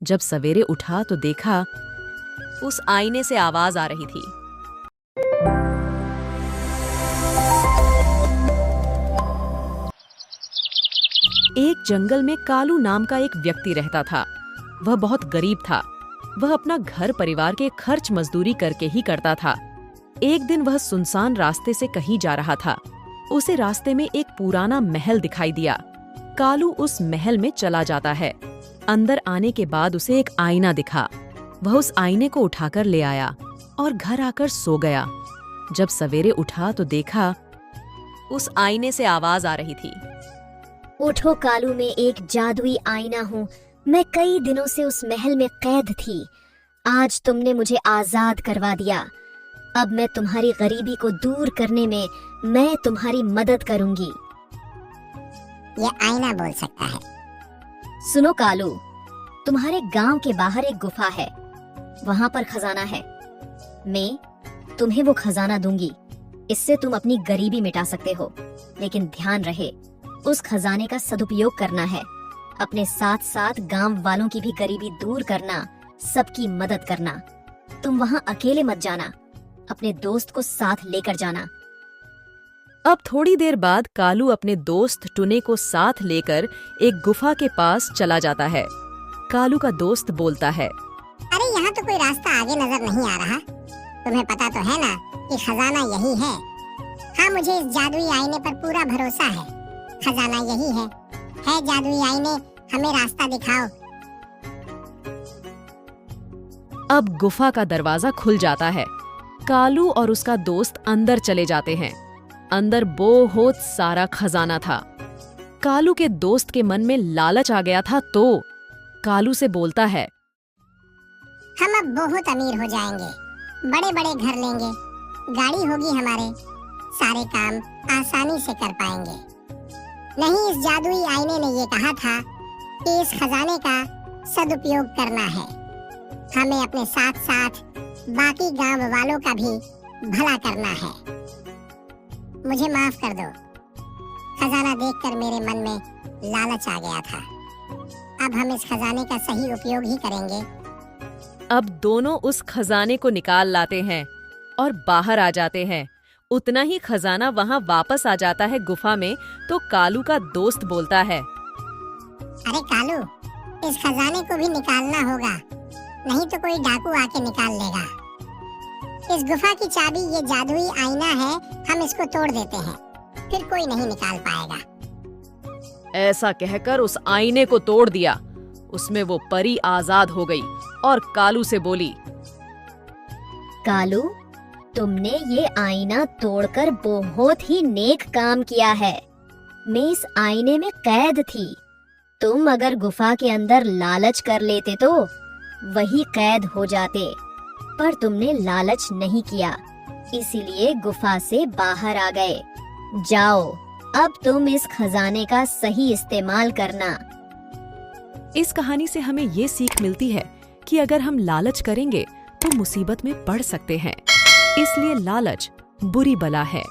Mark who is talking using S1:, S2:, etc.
S1: जब सवेरे उठा तो देखा उस आईने से आवाज आ रही थी। एक जंगल में कालू नाम का एक व्यक्ति रहता था। वह बहुत गरीब था। वह अपना घर परिवार के खर्च मजदूरी करके ही करता था। एक दिन वह सुनसान रास्ते से कहीं जा रहा था। उसे रास्ते में एक पुराना महल दिखाई दिया। कालू उस महल में चला जाता है। अंदर आने के बाद उसे एक आईना दिखा। वह उस आईने को उठाकर ले आया और घर आकर सो गया। जब सवेरे उठा तो देखा उस आईने से आवाज आ रही थी।
S2: उठो कालू, मैं एक जादुई आईना हूँ। मैं कई दिनों से उस महल में कैद थी। आज तुमने मुझे आजाद करवा दिया। अब मैं तुम्हारी गरीबी को दूर करने में मैं तुम्हारी मदद करूंगी।
S3: ये आईना बोल सकता है।
S2: सुनो कालू, तुम्हारे गांव के बाहर एक गुफा है। वहां पर खजाना है। मैं तुम्हें वो खजाना दूंगी। इससे तुम अपनी गरीबी मिटा सकते हो। लेकिन ध्यान रहे, उस खजाने का सदुपयोग करना है। अपने साथ साथ गांव वालों की भी गरीबी दूर करना, सबकी मदद करना। तुम वहां अकेले मत जाना, अपने दोस्त को साथ लेकर जाना।
S1: अब थोड़ी देर बाद कालू अपने दोस्त टुने को साथ लेकर एक गुफा के पास चला जाता है। कालू का दोस्त बोलता है,
S3: अरे यहाँ तो कोई रास्ता आगे नजर नहीं आ रहा। तुम्हें पता तो है ना कि खजाना यही है। हाँ, मुझे इस जादुई आईने पर पूरा भरोसा है। खजाना यही है जादुई आईने, हमें रास्ता दिखाओ।
S1: अब गुफा का दरवाजा खुल जाता है। कालू और उसका दोस्त अंदर चले जाते हैं। अंदर बहुत सारा खजाना था। कालू के दोस्त के मन में लालच आ गया था तो कालू से बोलता है,
S3: हम अब बहुत अमीर हो जाएंगे, बड़े बड़े घर लेंगे, गाड़ी होगी हमारे, सारे काम आसानी से कर पाएंगे। नहीं, इस जादुई आईने ने ये कहा था कि इस खजाने का सदुपयोग करना है। हमें अपने साथ साथ बाकी गांव वालों का भी भला करना है। मुझे माफ कर दो। खजाना देखकर मेरे मन में लालच आ गया था। अब हम इस खजाने का सही उपयोग ही करेंगे।
S1: अब दोनों उस खजाने को निकाल लाते हैं और बाहर आ जाते हैं। उतना ही खजाना वहां वापस आ जाता है गुफा में। तो कालू का दोस्त बोलता है,
S3: अरे कालू, इस खजाने को भी निकालना होगा, नहीं तो कोई डाकू आके निकाल लेगा। इस गुफा की चाबी ये जादुई आईना है, हम इसको तोड़ देते हैं, फिर कोई नहीं निकाल पाएगा।
S1: ऐसा कहकर उस आईने को तोड़ दिया। उसमें वो परी आजाद हो गई और कालू से बोली,
S2: कालू, तुमने ये आईना तोड़कर बहुत ही नेक काम किया है। मैं इस आईने में कैद थी। तुम अगर गुफा के अंदर लालच कर लेते तो वही कैद हो जाते, पर तुमने लालच नहीं किया, इसीलिए गुफा से बाहर आ गए। जाओ, अब तुम इस खजाने का सही इस्तेमाल करना।
S1: इस कहानी से हमें ये सीख मिलती है कि अगर हम लालच करेंगे तो मुसीबत में पड़ सकते हैं। इसलिए लालच बुरी बला है।